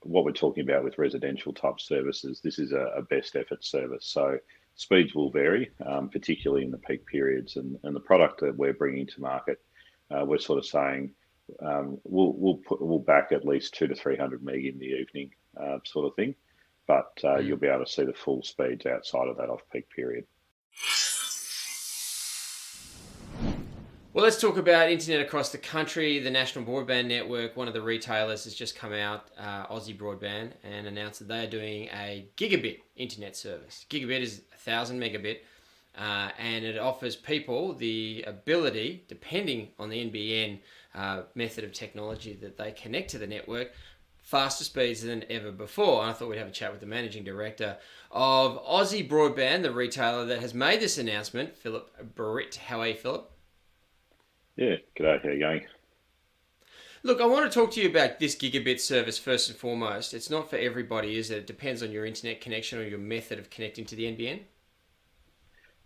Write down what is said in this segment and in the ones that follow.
what we're talking about with residential type services, this is a best effort service. So speeds will vary, particularly in the peak periods. And the product that we're bringing to market, we're sort of saying we'll back at least 200 to 300 meg in the evening, sort of thing. But you'll be able to see the full speeds outside of that off-peak period. Well, let's talk about internet across the country. The National Broadband Network, one of the retailers, has just come out, Aussie Broadband, and announced that they are doing a Gigabit internet service. Gigabit is 1,000 megabit, and it offers people the ability, depending on the NBN method of technology that they connect to the network, faster speeds than ever before. And I thought we'd have a chat with the managing director of Aussie Broadband, the retailer that has made this announcement, Phillip Britt. How are you, Phillip? Yeah, g'day, how you going? Look, I want to talk to you about this Gigabit service first and foremost. It's not for everybody, is it? It depends on your internet connection or your method of connecting to the NBN.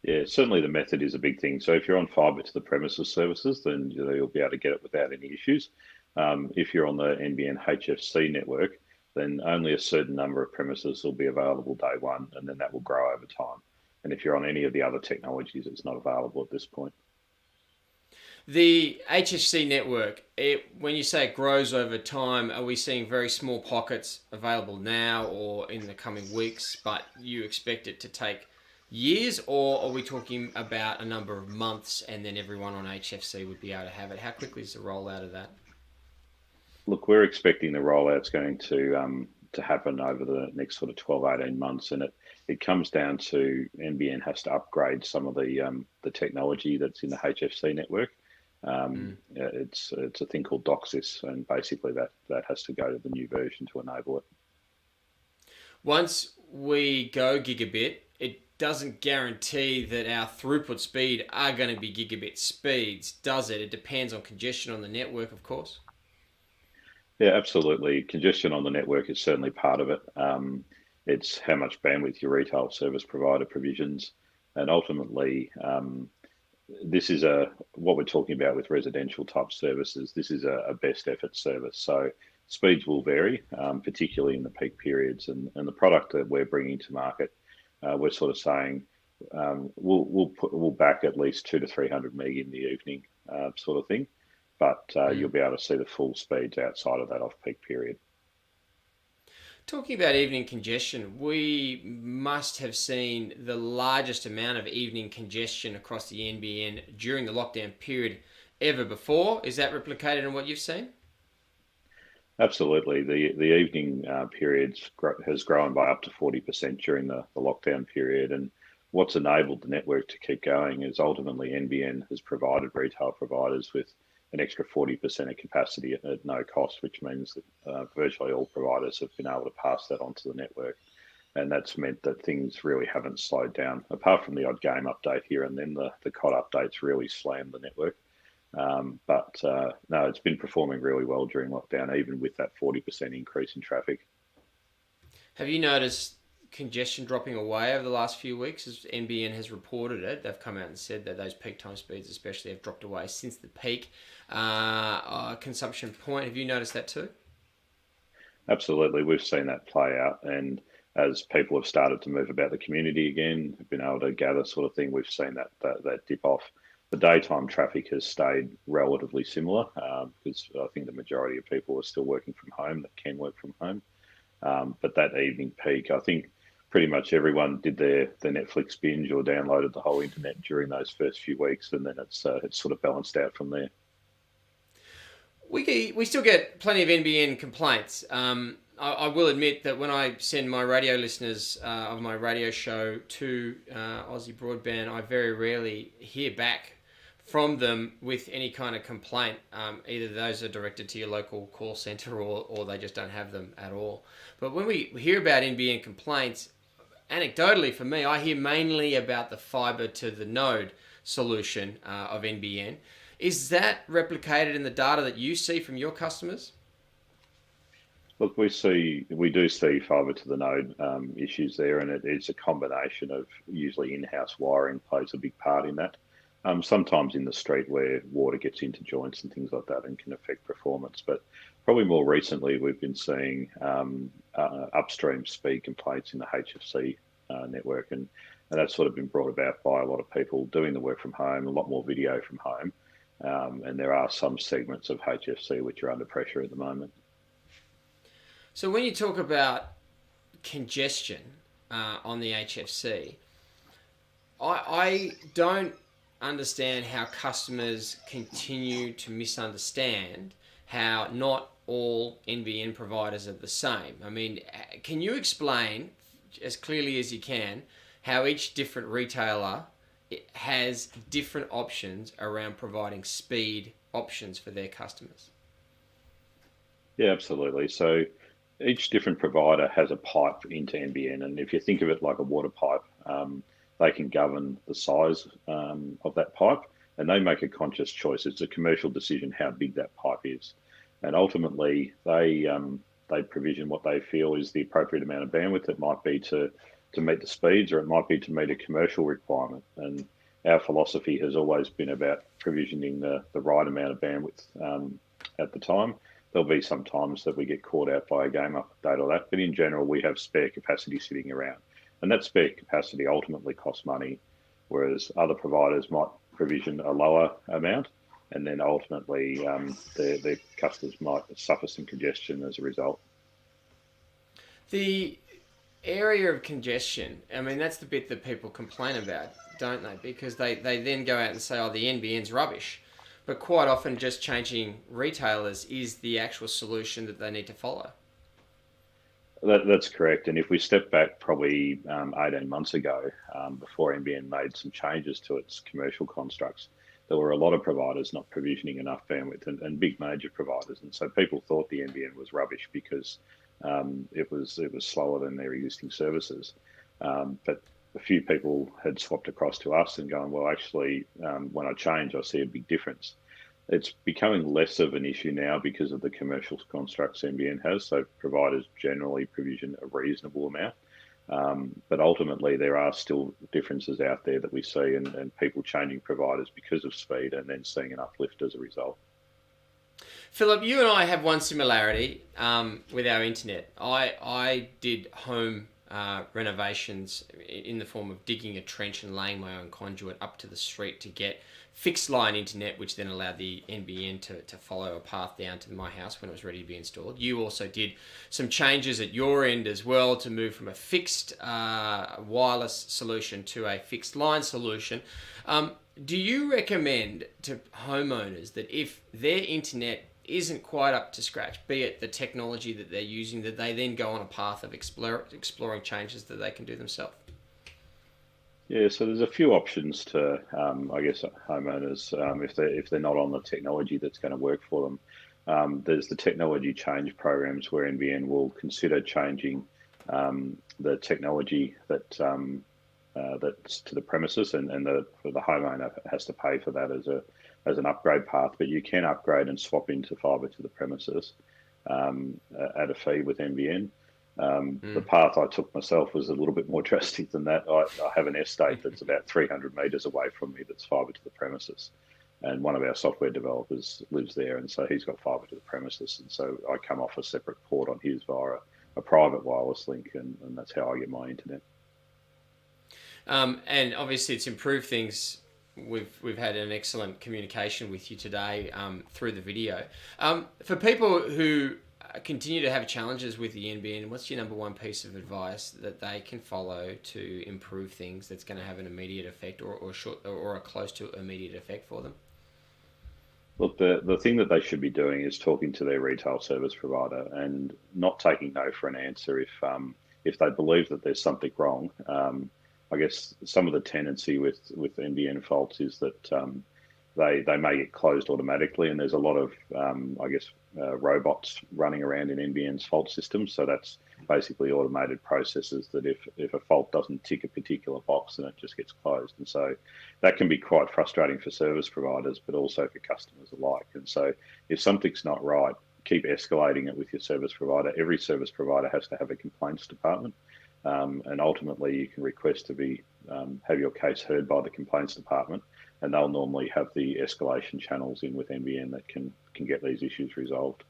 Yeah, certainly the method is a big thing. So if you're on fibre to the premises services, then you'll be able to get it without any issues. If you're on the NBN HFC network, then only a certain number of premises will be available day one, and then that will grow over time. And if you're on any of the other technologies, it's not available at this point. The HFC network, when you say it grows over time, are we seeing very small pockets available now or in the coming weeks, but you expect it to take years, or are we talking about a number of months and then everyone on HFC would be able to have it? How quickly is the rollout of that? Look, we're expecting the rollout's going to happen over the next sort of 12, 18 months, and it comes down to NBN has to upgrade some of the technology that's in the HFC network. It's a thing called DOCSIS, and basically that has to go to the new version to enable it. Once we go gigabit, it doesn't guarantee that our throughput speed are going to be gigabit speeds, does it? It depends on congestion on the network, of course. Yeah, absolutely. Congestion on the network is certainly part of it. It's how much bandwidth your retail service provider provisions, and ultimately, this is what we're talking about with residential type services. This is a best effort service. So speeds will vary, particularly in the peak periods. And the product that we're bringing to market, we're sort of saying we'll back at least 200 to 300 meg in the evening, sort of thing. But you'll be able to see the full speeds outside of that off-peak period. Talking about evening congestion, we must have seen the largest amount of evening congestion across the NBN during the lockdown period ever before. Is that replicated in what you've seen? Absolutely. The evening periods has grown by up to 40% during the lockdown period. And what's enabled the network to keep going is ultimately NBN has provided retail providers with an extra 40% of capacity at no cost, which means that virtually all providers have been able to pass that onto the network. And that's meant that things really haven't slowed down. Apart from the odd game update here and then, the COD updates really slammed the network. But no, it's been performing really well during lockdown, even with that 40% increase in traffic. Have you noticed congestion dropping away over the last few weeks? As NBN has reported it, they've come out and said that those peak time speeds especially have dropped away since the peak consumption point. Have you noticed that too? Absolutely, we've seen that play out, and as people have started to move about the community again, have been able to gather, sort of thing, we've seen that dip off. The daytime traffic has stayed relatively similar because I think the majority of people are still working from home that can work from home. But that evening peak, I think pretty much everyone did their Netflix binge or downloaded the whole internet during those first few weeks, and then it's sort of balanced out from there. We still get plenty of NBN complaints. I will admit that when I send my radio listeners of my radio show to Aussie Broadband, I very rarely hear back from them with any kind of complaint. Either those are directed to your local call centre or they just don't have them at all. But when we hear about NBN complaints, anecdotally for me, I hear mainly about the fibre to the node solution of NBN. Is that replicated in the data that you see from your customers? Look, we do see fibre to the node issues there, and it's a combination of usually in-house wiring plays a big part in that. Sometimes in the street where water gets into joints and things like that and can affect performance. But probably more recently, we've been seeing upstream speed complaints in the HFC network, and that's sort of been brought about by a lot of people doing the work from home, a lot more video from home, and there are some segments of HFC which are under pressure at the moment. So when you talk about congestion on the HFC, I don't understand how customers continue to misunderstand how not all NBN providers are the same. I mean, can you explain as clearly as you can how each different retailer has different options around providing speed options for their customers? Yeah, absolutely. So each different provider has a pipe into NBN, and if you think of it like a water pipe, they can govern the size of that pipe, and they make a conscious choice. It's a commercial decision how big that pipe is, and ultimately they provision what they feel is the appropriate amount of bandwidth. It might be to meet the speeds, or it might be to meet a commercial requirement. And our philosophy has always been about provisioning the right amount of bandwidth at the time. There'll be some times that we get caught out by a game update or that, but in general, we have spare capacity sitting around. And that spare capacity ultimately costs money, whereas other providers might provision a lower amount, and then ultimately their customers might suffer some congestion as a result. The area of congestion, I mean, that's the bit that people complain about, don't they? Because they then go out and say, oh, the NBN's rubbish. But quite often just changing retailers is the actual solution that they need to follow. That's correct. And if we step back probably 18 months ago, before NBN made some changes to its commercial constructs, there were a lot of providers not provisioning enough bandwidth, and big major providers. And so people thought the NBN was rubbish because it was slower than their existing services. But a few people had swapped across to us and gone, well, actually, when I change, I see a big difference. It's becoming less of an issue now because of the commercial constructs NBN has. So providers generally provision a reasonable amount. But ultimately, there are still differences out there that we see, and people changing providers because of speed and then seeing an uplift as a result. Phillip, you and I have one similarity with our internet. I did home renovations in the form of digging a trench and laying my own conduit up to the street to get fixed line internet, which then allowed the NBN to follow a path down to my house when it was ready to be installed. You also did some changes at your end as well to move from a fixed wireless solution to a fixed line solution. Do you recommend to homeowners that if their internet isn't quite up to scratch, be it the technology that they're using, that they then go on a path of exploring changes that they can do themselves? Yeah, so there's a few options to, I guess, homeowners if they're not on the technology that's going to work for them. There's the technology change programs where NBN will consider changing the technology that's to the premises, and the homeowner has to pay for that as an upgrade path. But you can upgrade and swap into fibre to the premises at a fee with NBN. The path I took myself was a little bit more drastic than that. I have an estate that's about 300 metres away from me that's fibre to the premises. And one of our software developers lives there, and so he's got fibre to the premises. And so I come off a separate port on his via a private wireless link, and that's how I get my internet. And obviously it's improved things. We've had an excellent communication with you today through the video. For people who continue to have challenges with the NBN, what's your number one piece of advice that they can follow to improve things that's going to have an immediate effect or a close to immediate effect for them? Look, the thing that they should be doing is talking to their retail service provider and not taking no for an answer if they believe that there's something wrong. I guess some of the tendency with NBN faults is that they may get closed automatically, and there's a lot of robots running around in NBN's fault system. So that's basically automated processes that if a fault doesn't tick a particular box, then it just gets closed. And so that can be quite frustrating for service providers, but also for customers alike. And so if something's not right, keep escalating it with your service provider. Every service provider has to have a complaints department. And ultimately, you can request to have your case heard by the complaints department. and they'll normally have the escalation channels in with NBN that can get these issues resolved.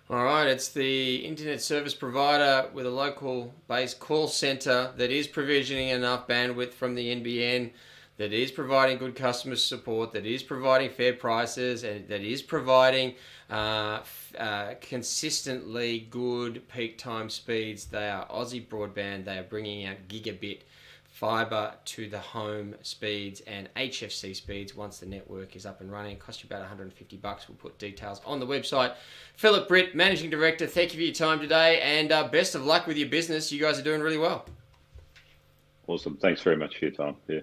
All right, it's the internet service provider with a local based call centre that is provisioning enough bandwidth from the NBN, that is providing good customer support, that is providing fair prices, and that is providing consistently good peak time speeds. They are Aussie Broadband. They are bringing out Gigabit fibre to the home speeds and HFC speeds once the network is up and running. It costs you about $150. We'll put details on the website. Phillip Britt, Managing Director, thank you for your time today, and best of luck with your business. You guys are doing really well. Awesome. Thanks very much for your time. Yeah.